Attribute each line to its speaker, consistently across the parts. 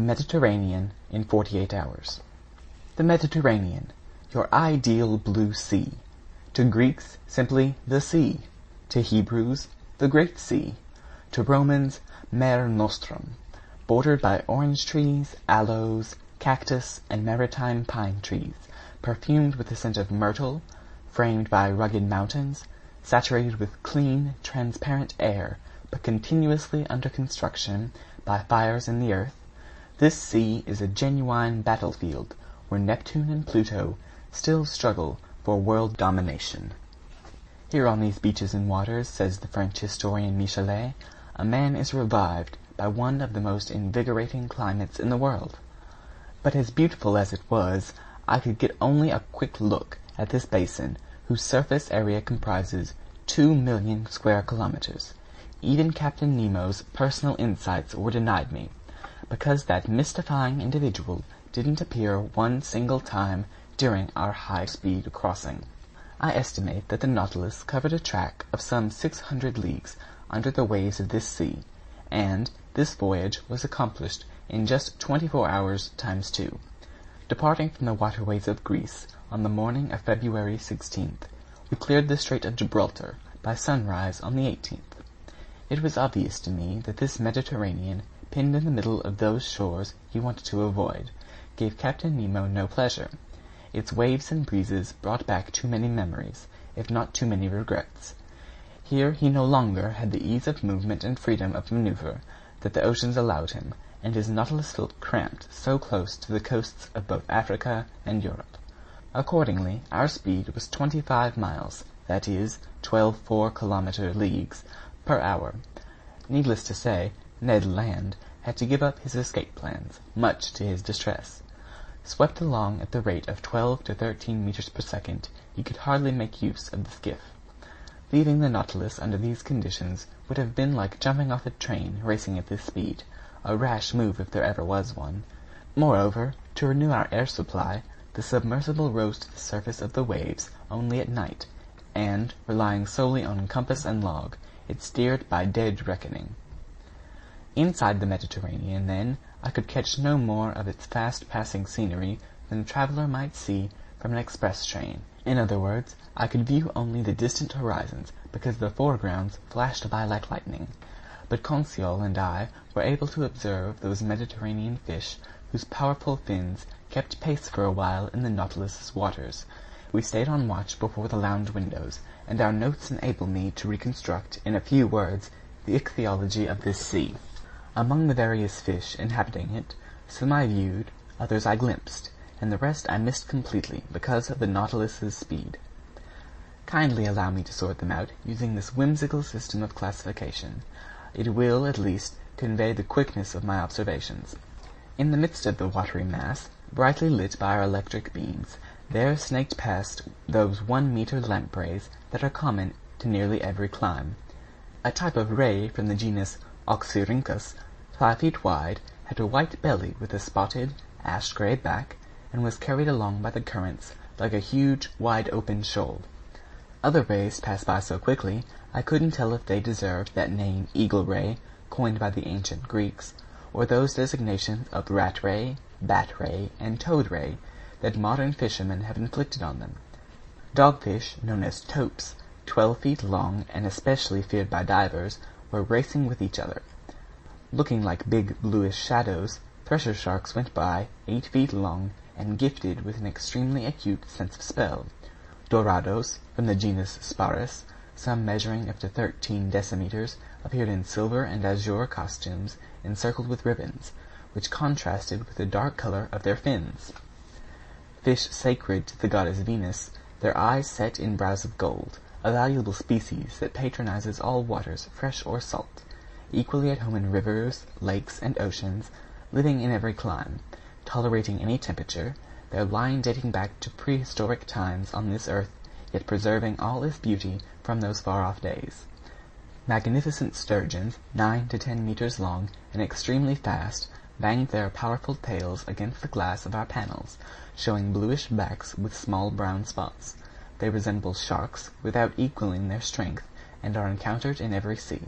Speaker 1: The Mediterranean in 48 hours. The Mediterranean, your ideal blue sea. To Greeks, simply the sea. To Hebrews, the Great Sea. To Romans, Mare Nostrum, bordered by orange trees, aloes, cactus, and maritime pine trees, perfumed with the scent of myrtle, framed by rugged mountains, saturated with clean, transparent air, but continuously under construction by fires in the earth. This sea is a genuine battlefield where Neptune and Pluto still struggle for world domination. Here on these beaches and waters, says the French historian Michelet, a man is revived by one of the most invigorating climates in the world. But as beautiful as it was, I could get only a quick look at this basin, whose surface area comprises 2 million square kilometers. Even Captain Nemo's personal insights were denied me, because that mystifying individual didn't appear one single time during our high-speed crossing. I estimate that the Nautilus covered a track of some 600 leagues under the waves of this sea, and this voyage was accomplished in just 24 hours times 2. Departing from the waterways of Greece on the morning of February 16th, we cleared the Strait of Gibraltar by sunrise on the 18th. It was obvious to me that this Mediterranean, pinned in the middle of those shores he wanted to avoid, gave Captain Nemo no pleasure. Its waves and breezes brought back too many memories, if not too many regrets. Here he no longer had the ease of movement and freedom of maneuver that the oceans allowed him, and his Nautilus felt cramped so close to the coasts of both Africa and Europe. Accordingly, our speed was 25 miles, that is, 12 4-kilometer leagues, per hour. Needless to say, Ned Land had to give up his escape plans, much to his distress. Swept along at the rate of 12 to 13 meters per second, he could hardly make use of the skiff. Leaving the Nautilus under these conditions would have been like jumping off a train racing at this speed, a rash move if there ever was one. Moreover, to renew our air supply, the submersible rose to the surface of the waves only at night, and, relying solely on compass and log, it steered by dead reckoning. Inside the Mediterranean, then, I could catch no more of its fast-passing scenery than a traveller might see from an express train. In other words, I could view only the distant horizons, because the foregrounds flashed by like lightning. But Conseil and I were able to observe those Mediterranean fish whose powerful fins kept pace for a while in the Nautilus's waters. We stayed on watch before the lounge windows, and our notes enable me to reconstruct, in a few words, the ichthyology of this sea. Among the various fish inhabiting it, some I viewed, others I glimpsed, and the rest I missed completely because of the Nautilus's speed. Kindly allow me to sort them out using this whimsical system of classification. It will, at least, convey the quickness of my observations. In the midst of the watery mass, brightly lit by our electric beams, there snaked past those 1-meter lampreys that are common to nearly every clime. A type of ray from the genus Oxyrhynchus, 5 feet wide, had a white belly with a spotted, ash-gray back, and was carried along by the currents like a huge, wide-open shoal. Other rays passed by so quickly I couldn't tell if they deserved that name eagle ray, coined by the ancient Greeks, or those designations of rat ray, bat ray, and toad ray that modern fishermen have inflicted on them. Dogfish, known as topes, 12 feet long and especially feared by divers, were racing with each other. Looking like big bluish shadows, thresher sharks went by, 8 feet long, and gifted with an extremely acute sense of smell. Dorados, from the genus Sparus, some measuring up to 13 decimeters, appeared in silver and azure costumes, encircled with ribbons, which contrasted with the dark color of their fins. Fish sacred to the goddess Venus, their eyes set in brows of gold, a valuable species that patronizes all waters, fresh or salt, equally at home in rivers, lakes, and oceans, living in every clime, tolerating any temperature, their line dating back to prehistoric times on this earth, yet preserving all its beauty from those far-off days. Magnificent sturgeons, 9 to 10 meters long and extremely fast, banged their powerful tails against the glass of our panels, showing bluish backs with small brown spots. They resemble sharks without equaling their strength, and are encountered in every sea.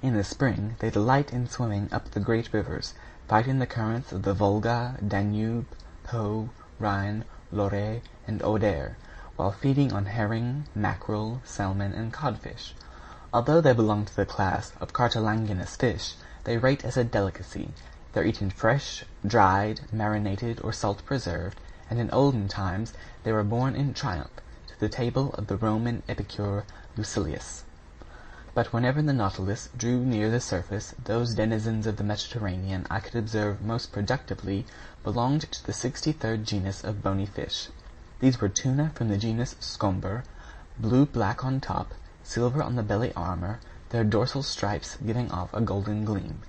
Speaker 1: In the spring they delight in swimming up the great rivers, fighting the currents of the Volga, Danube, Po, Rhine, Lorre, and Oder, while feeding on herring, mackerel, salmon, and codfish. Although they belong to the class of cartilaginous fish, they rate as a delicacy. They're eaten fresh, dried, marinated, or salt-preserved, and in olden times they were borne in triumph to the table of the Roman epicure Lucilius. But whenever the Nautilus drew near the surface, those denizens of the Mediterranean I could observe most productively belonged to the 63rd genus of bony fish. These were tuna from the genus Scomber, blue-black on top, silver on the belly armor, their dorsal stripes giving off a golden gleam.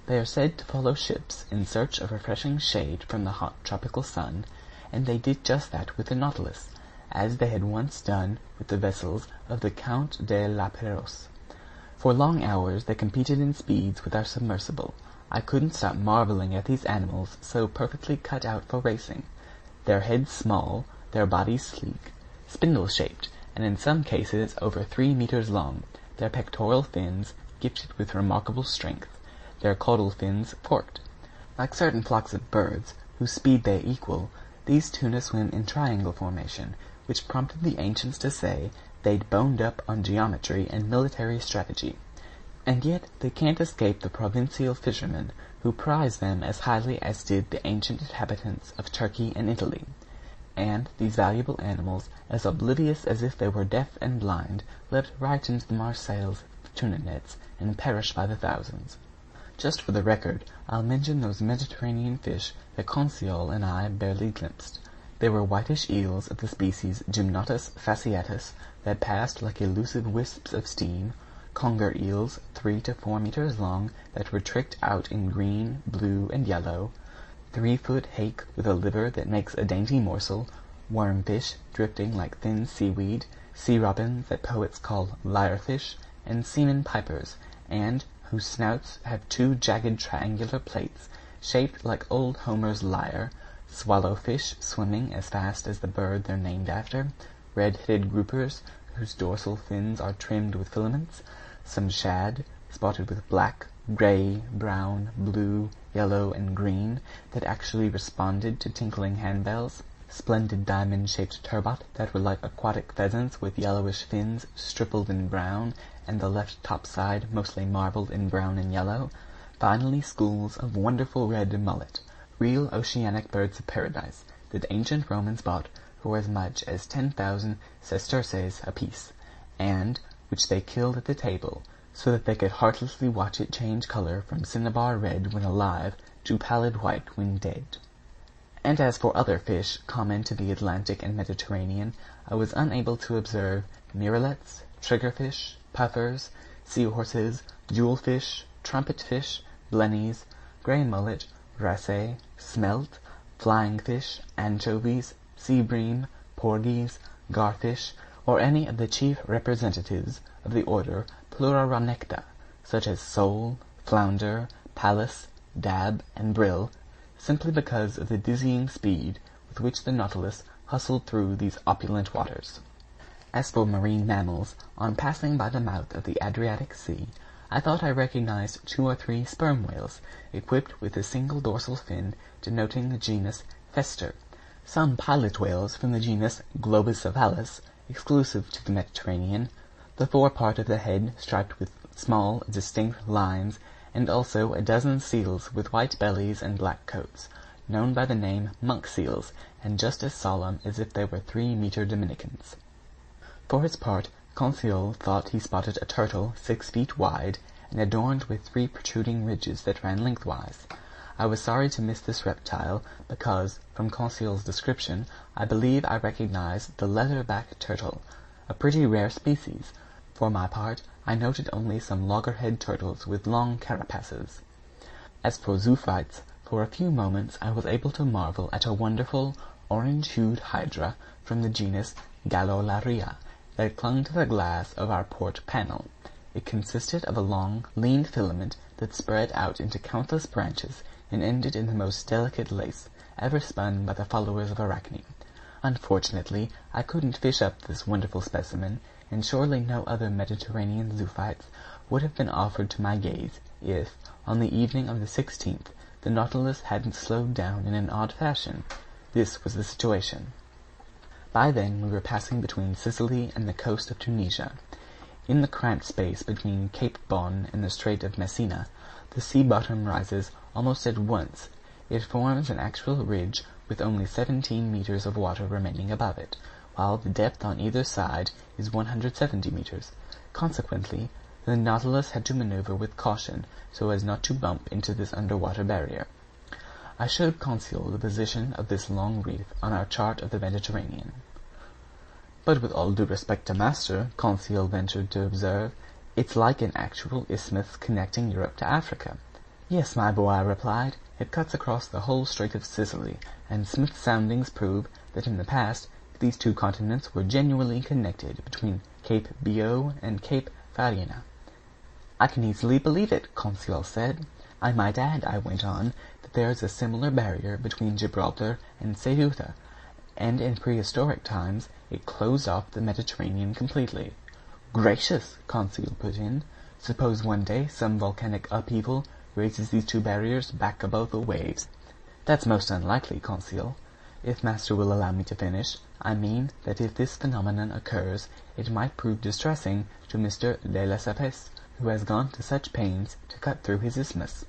Speaker 1: They are said to follow ships in search of refreshing shade from the hot tropical sun, and they did just that with the Nautilus, as they had once done with the vessels of the Count de la Pérouse. For long hours they competed in speeds with our submersible. I couldn't stop marveling at these animals so perfectly cut out for racing. Their heads small, their bodies sleek, spindle-shaped, and in some cases over 3 meters long, their pectoral fins gifted with remarkable strength, their caudal fins forked. Like certain flocks of birds, whose speed they equal, these tuna swim in triangle formation, which prompted the ancients to say they'd boned up on geometry and military strategy. And yet they can't escape the provincial fishermen, who prize them as highly as did the ancient inhabitants of Turkey and Italy. And these valuable animals, as oblivious as if they were deaf and blind, leapt right into the Marseilles tuna nets and perished by the thousands. Just for the record, I'll mention those Mediterranean fish that Conseil and I barely glimpsed. They were whitish eels of the species Gymnotus fasciatus that passed like elusive wisps of steam, conger eels 3 to 4 meters long that were tricked out in green, blue, and yellow, 3-foot hake with a liver that makes a dainty morsel, wormfish drifting like thin seaweed, sea robins that poets call lyrefish, and seamen pipers, and whose snouts have 2 jagged triangular plates shaped like old Homer's lyre, swallowfish swimming as fast as the bird they're named after, red-headed groupers whose dorsal fins are trimmed with filaments, some shad spotted with black, gray, brown, blue, yellow, and green that actually responded to tinkling handbells, splendid diamond-shaped turbot that were like aquatic pheasants with yellowish fins stippled in brown and the left top side mostly marbled in brown and yellow, finally schools of wonderful red mullet, real oceanic birds of paradise that ancient Romans bought for as much as 10,000 sesterces apiece, and which they killed at the table, so that they could heartlessly watch it change color from cinnabar red when alive to pallid white when dead. And as for other fish common to the Atlantic and Mediterranean, I was unable to observe miralets, triggerfish, puffers, seahorses, jewelfish, trumpetfish, blennies, grey mullet, wrasse, smelt, flying fish, anchovies, sea bream, porgies, garfish, or any of the chief representatives of the order Pleuronecta, such as sole, flounder, pallas, dab, and brill, simply because of the dizzying speed with which the Nautilus hustled through these opulent waters. As for marine mammals, on passing by the mouth of the Adriatic Sea, I thought I recognized 2 or 3 sperm whales, equipped with a single dorsal fin denoting the genus Phaster, some pilot whales from the genus Globicephalus, exclusive to the Mediterranean, the forepart of the head striped with small, distinct lines, and also a dozen seals with white bellies and black coats, known by the name monk seals, and just as solemn as if they were 3-meter Dominicans. For his part, Conseil thought he spotted a turtle 6 feet wide and adorned with 3 protruding ridges that ran lengthwise. I was sorry to miss this reptile, because, from Conseil's description, I believe I recognized the leatherback turtle, a pretty rare species. For my part, I noted only some loggerhead turtles with long carapaces. As for zoophytes, for a few moments I was able to marvel at a wonderful, orange-hued hydra from the genus Gallolaria that clung to the glass of our port panel. It consisted of a long, lean filament that spread out into countless branches and ended in the most delicate lace ever spun by the followers of Arachne. Unfortunately, I couldn't fish up this wonderful specimen, and surely no other Mediterranean zoophytes would have been offered to my gaze if, on the evening of the 16th, the Nautilus hadn't slowed down in an odd fashion. This was the situation. By then we were passing between Sicily and the coast of Tunisia. In the cramped space between Cape Bon and the Strait of Messina, the sea bottom rises almost at once. It forms an actual ridge with only 17 meters of water remaining above it, while the depth on either side is 170 meters. Consequently, the Nautilus had to maneuver with caution so as not to bump into this underwater barrier. I showed Conseil the position of this long reef on our chart of the Mediterranean. "But with all due respect to master," Conseil ventured to observe, "it's like an actual isthmus connecting Europe to Africa." "Yes, my boy," I replied, "it cuts across the whole Strait of Sicily, and Smith's soundings prove that in the past these two continents were genuinely connected between Cape Bio and Cape Farina." "I can easily believe it," Conseil said. "I might add," I went on, "that there is a similar barrier between Gibraltar and Ceuta, and in prehistoric times it closed off the Mediterranean completely." "Gracious!" Conseil put in. "Suppose one day some volcanic upheaval raises these two barriers back above the waves." "That's most unlikely, Conseil. If master will allow me to finish, I mean that if this phenomenon occurs, it might prove distressing to Mr. de Lesseps, who has gone to such pains to cut through his isthmus."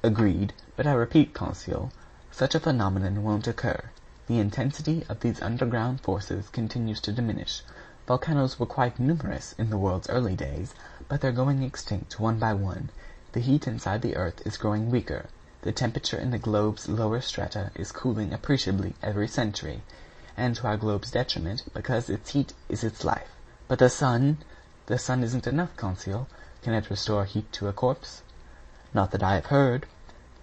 Speaker 1: "Agreed, but I repeat, Conseil, such a phenomenon won't occur. The intensity of these underground forces continues to diminish. Volcanoes were quite numerous in the world's early days, but they're going extinct one by one. The heat inside the earth is growing weaker. The temperature in the globe's lower strata is cooling appreciably every century, and to our globe's detriment, because its heat is its life." "But the sun—" "The sun isn't enough, Conseil. Can it restore heat to a corpse?" "Not that I have heard."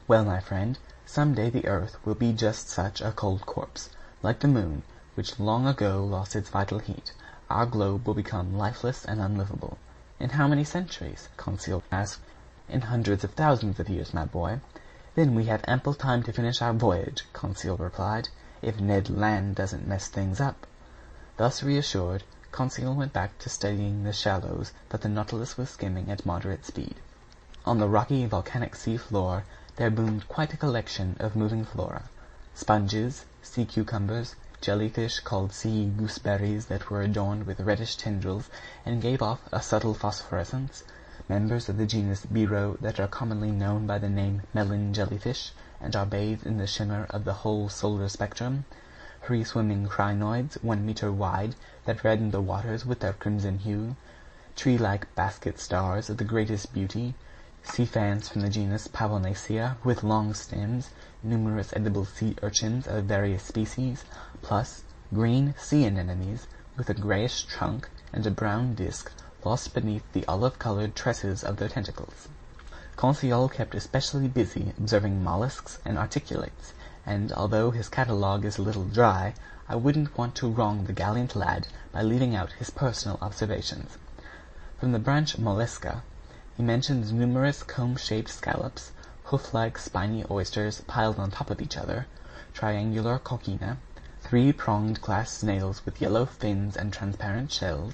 Speaker 1: "Well, my friend, some day the earth will be just such a cold corpse. Like the moon, which long ago lost its vital heat, our globe will become lifeless and unlivable." "In how many centuries?" Conseil asked. "In hundreds of thousands of years, my boy." "Then we have ample time to finish our voyage," Conseil replied, "if Ned Land doesn't mess things up." Thus reassured, Conseil went back to studying the shallows that the Nautilus was skimming at moderate speed. On the rocky volcanic sea floor there boomed quite a collection of moving flora: sponges, sea cucumbers, jellyfish called sea gooseberries that were adorned with reddish tendrils and gave off a subtle phosphorescence, members of the genus Biro that are commonly known by the name melon jellyfish and are bathed in the shimmer of the whole solar spectrum, free-swimming crinoids 1 meter wide that redden the waters with their crimson hue, tree-like basket stars of the greatest beauty, sea fans from the genus Pavonacea with long stems, numerous edible sea urchins of various species, plus green sea anemones with a grayish trunk and a brown disc lost beneath the olive-colored tresses of their tentacles. Conseil kept especially busy observing mollusks and articulates, and although his catalogue is a little dry, I wouldn't want to wrong the gallant lad by leaving out his personal observations. From the branch Mollusca, he mentions numerous comb-shaped scallops, hoof-like spiny oysters piled on top of each other, triangular coquina, 3-pronged glass snails with yellow fins and transparent shells,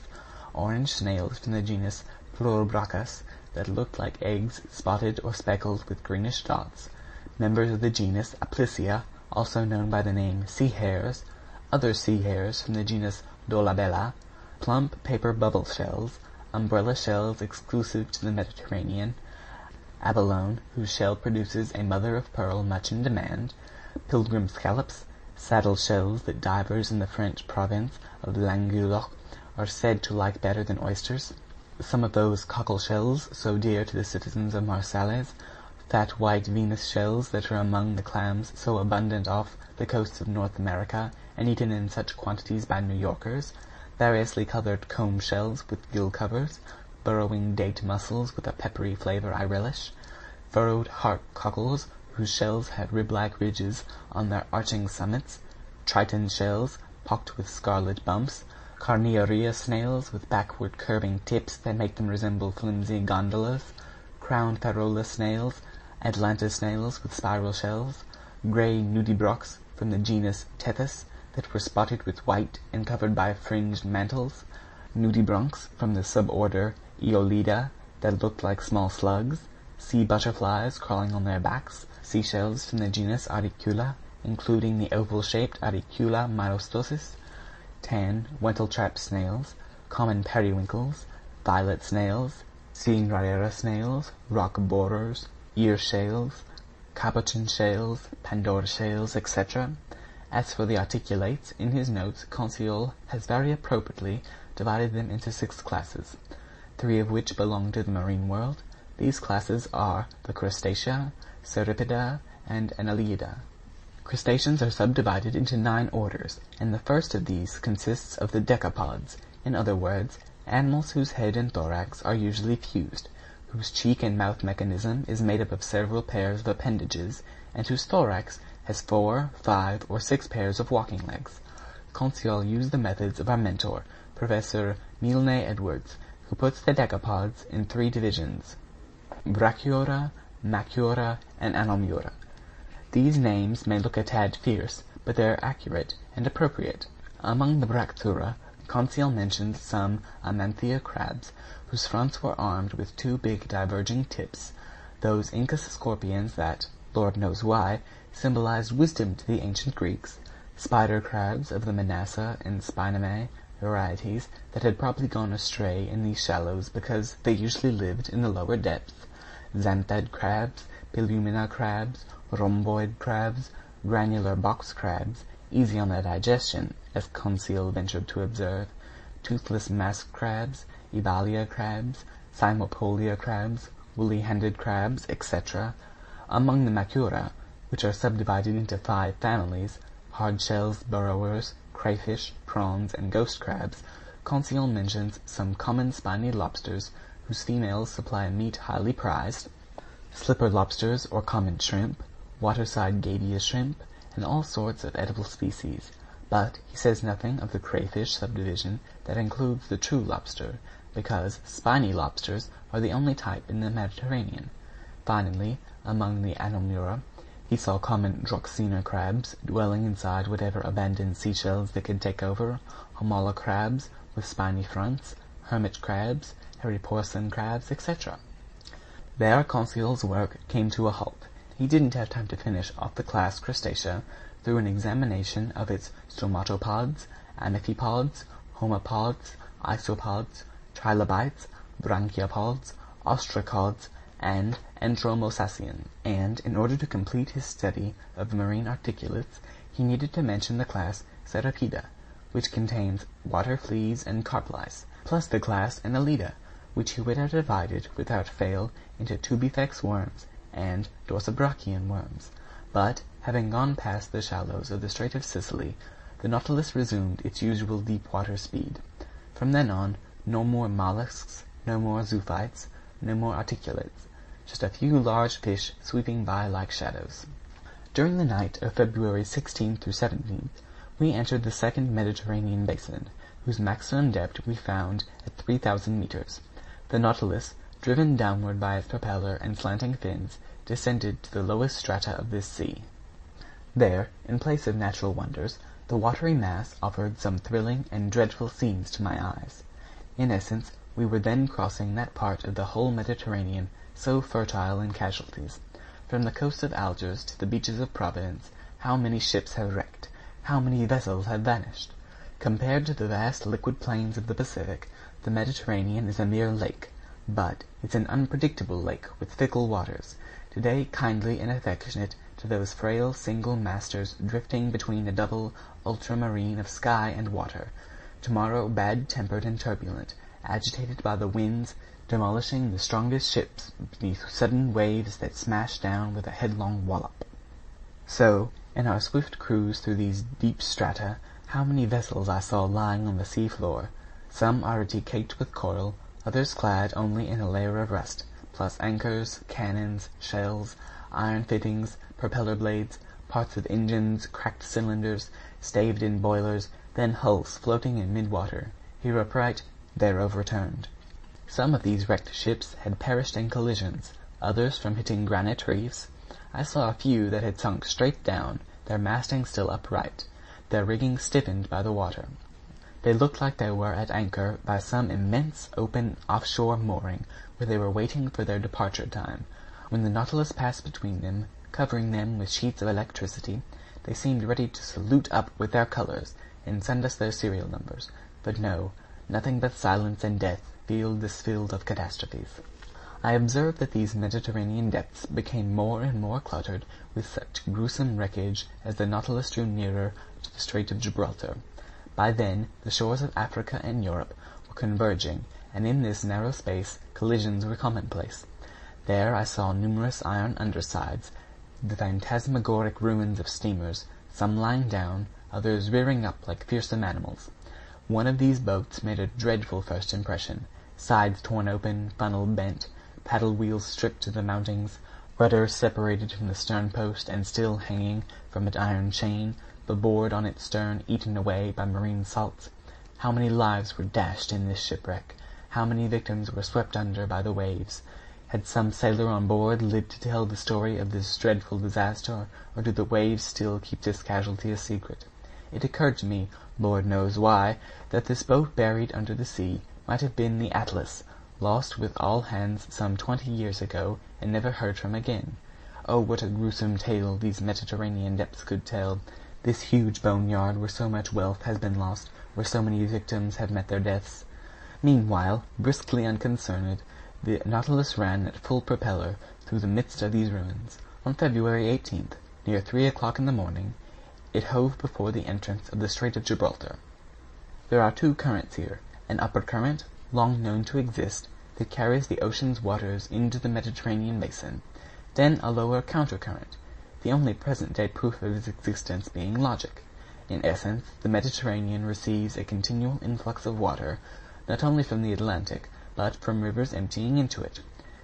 Speaker 1: orange snails from the genus Pleurobrachus that looked like eggs spotted or speckled with greenish dots, members of the genus Aplysia, also known by the name sea hares, other sea hares from the genus Dolabella, plump paper bubble shells, umbrella shells exclusive to the Mediterranean, abalone, whose shell produces a mother-of-pearl much in demand, pilgrim scallops, saddle shells that divers in the French province of Languedoc are said to like better than oysters, some of those cockle shells so dear to the citizens of Marseilles, fat white Venus shells that are among the clams so abundant off the coasts of North America and eaten in such quantities by New Yorkers, variously colored comb shells with gill covers, burrowing date mussels with a peppery flavor I relish, furrowed heart cockles whose shells have rib-like ridges on their arching summits, triton shells pocked with scarlet bumps, Carnearia snails with backward curving tips that make them resemble flimsy gondolas, crowned Parola snails, Atlanta snails with spiral shells, grey nudibranchs from the genus Tethys that were spotted with white and covered by fringed mantles, nudibranchs from the suborder Eolida that looked like small slugs, sea butterflies crawling on their backs, seashells from the genus Auricula, including the oval-shaped Auricula mylostosis, 10 wentletrap snails, common periwinkles, violet snails, Cianrayera snails, rock borers, ear shales, capuchin shales, Pandora shales, etc. As for the articulates, in his notes Conseil has very appropriately divided them into 6 classes, 3 of which belong to the marine world. These classes are the Crustacea, Cirripida, and Annelida. Crustaceans are subdivided into 9 orders, and the first of these consists of the decapods, in other words, animals whose head and thorax are usually fused, whose cheek and mouth mechanism is made up of several pairs of appendages, and whose thorax has 4, 5, or 6 pairs of walking legs. Conseil used the methods of our mentor, Professor Milne Edwards, who puts the decapods in 3 divisions: Brachyura, Machiura, and Anomura. These names may look a tad fierce, but they are accurate and appropriate. Among the Brachyura, Conseil mentions some Amanthea crabs, whose fronts were armed with 2 big diverging tips, those Incus scorpions that, Lord knows why, symbolized wisdom to the ancient Greeks, spider crabs of the Manassa and Spiname varieties that had probably gone astray in these shallows because they usually lived in the lower depths, xanthid crabs, pilumina crabs, rhomboid crabs, granular box crabs, easy on the digestion, as Conseil ventured to observe, toothless mask crabs, ebalia crabs, cymopolia crabs, woolly-handed crabs, etc. Among the Machiura, which are subdivided into 5 families, hardshells, burrowers, crayfish, prawns, and ghost crabs, Conseil mentions some common spiny lobsters whose females supply a meat highly prized, slipper lobsters or common shrimp, waterside gabious shrimp, and all sorts of edible species. But he says nothing of the crayfish subdivision that includes the true lobster, because spiny lobsters are the only type in the Mediterranean. Finally, among the Anomura, he saw common Droxina crabs dwelling inside whatever abandoned seashells they could take over, Homola crabs with spiny fronts, hermit crabs, hairy porcelain crabs, etc. There Conseil's work came to a halt. He didn't have time to finish off the class Crustacea through an examination of its stomatopods, amphippods, homopods, isopods, trilobites, branchiopods, ostracods, and enteromosacians, and in order to complete his study of marine articulates, he needed to mention the class Cirripida, which contains water fleas and carp lice, plus the class Annelida, which he would have divided without fail into tubifex worms and dorsobrachian worms. But, having gone past the shallows of the Strait of Sicily, the Nautilus resumed its usual deep-water speed. From then on, no more mollusks, no more zoophytes, no more articulates, just a few large fish sweeping by like shadows. During the night of February 16th through 17th, we entered the second Mediterranean basin, whose maximum depth we found at 3,000 meters. The Nautilus, driven downward by its propeller and slanting fins, descended to the lowest strata of this sea. There, in place of natural wonders, the watery mass offered some thrilling and dreadful scenes to my eyes. In essence, we were then crossing that part of the whole Mediterranean so fertile in casualties. From the coast of Algiers to the beaches of Providence, how many ships have wrecked, how many vessels have vanished! Compared to the vast liquid plains of the Pacific, the Mediterranean is a mere lake, but it's an unpredictable lake with fickle waters, today kindly and affectionate to those frail single masters drifting between a double ultramarine of sky and water, tomorrow bad-tempered and turbulent, agitated by the winds, demolishing the strongest ships beneath sudden waves that smash down with a headlong wallop. So, in our swift cruise through these deep strata, how many vessels I saw lying on the sea floor, some already caked with coral, others clad only in a layer of rust, plus anchors, cannons, shells, iron fittings, propeller blades, parts of engines, cracked cylinders, staved-in boilers, then hulls floating in mid-water, here upright, there overturned. Some of these wrecked ships had perished in collisions, others from hitting granite reefs. I saw a few that had sunk straight down, their masting still upright, their rigging stiffened by the water. They looked like they were at anchor by some immense open offshore mooring, where they were waiting for their departure time. When the Nautilus passed between them, covering them with sheets of electricity. They seemed ready to salute up with their colors and send us their serial numbers. But no, nothing but silence and death filled this field of catastrophes. I observed that these Mediterranean depths became more and more cluttered with such gruesome wreckage as the Nautilus drew nearer to the Strait of Gibraltar. By then, the shores of Africa and Europe were converging, and in this narrow space collisions were commonplace. There I saw numerous iron undersides, the phantasmagoric ruins of steamers, some lying down, others rearing up like fearsome animals. One of these boats made a dreadful first impression. Sides torn open, funnel bent, paddle wheels stripped to the mountings, rudder separated from the stern post and still hanging from an iron chain, the board on its stern eaten away by marine salts. How many lives were dashed in this shipwreck! How many victims were swept under by the waves! Had some sailor on board lived to tell the story of this dreadful disaster, or do the waves still keep this casualty a secret? It occurred to me, Lord knows why, that this boat buried under the sea might have been the Atlas, lost with all hands some 20 years ago, and never heard from again. Oh, what a gruesome tale these Mediterranean depths could tell! This huge boneyard where so much wealth has been lost, where so many victims have met their deaths. Meanwhile, briskly unconcerned, the Nautilus ran at full propeller through the midst of these ruins. On February 18th, near 3 o'clock in the morning, it hove before the entrance of the Strait of Gibraltar. There are two currents here, an upper current, long known to exist, that carries the ocean's waters into the Mediterranean basin, then a lower counter-current, the only present-day proof of its existence being logic. In essence, the Mediterranean receives a continual influx of water, not only from the Atlantic, but from rivers emptying into it.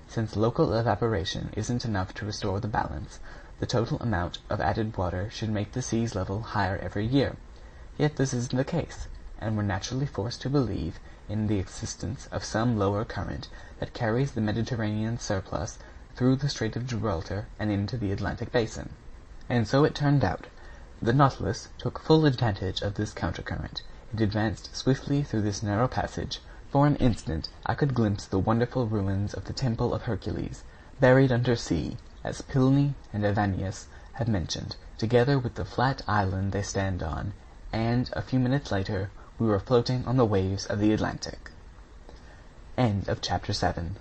Speaker 1: Since local evaporation isn't enough to restore the balance, the total amount of added water should make the sea's level higher every year. Yet this isn't the case, and we're naturally forced to believe in the existence of some lower current that carries the Mediterranean surplus through the Strait of Gibraltar and into the Atlantic basin. And so it turned out. The Nautilus took full advantage of this countercurrent. It advanced swiftly through this narrow passage. For an instant I could glimpse the wonderful ruins of the Temple of Hercules, buried under sea, as Pliny and Evanius have mentioned, together with the flat island they stand on, and, a few minutes later, we were floating on the waves of the Atlantic. End of Chapter 7.